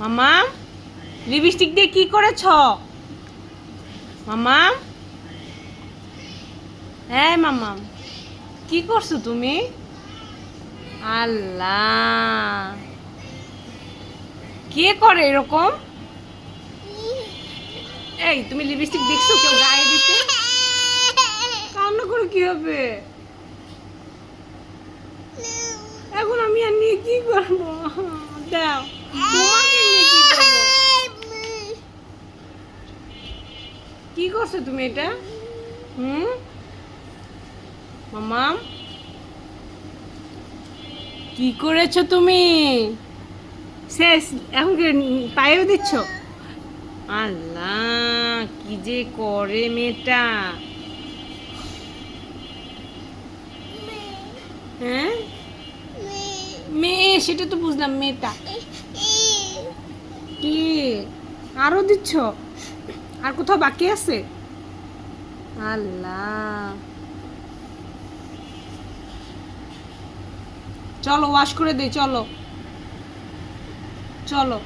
মামা লিপস্টিক দিয়ে কি করেছ? মামা, হ্যাঁ মামা, কি করছো তুমি? আল্লাহ, কে করে এরকম? এই তুমি লিপস্টিক দেখছো কেউ গায়ে দিতে? কান্না করে কি হবে? এখন আমি আর নিয়ে কি করবো? দাও, তোমাকে নিয়ে কি করবো? কি করছো তুমি এটা? মামা, কি করেছো তুমি? শেষ, এখন কি পায়েও দিচ্ছ? আল্লাহ, কি যে করে মেয়েটা। হ্যাঁ, মেয়ে সেটা তো বুঝলাম, মেয়েটা কি আরো দিচ্ছ? আর কোথাও বাকি আছে? আল্লাহ, চলো ওয়াশ করে দেই, চলো চলো।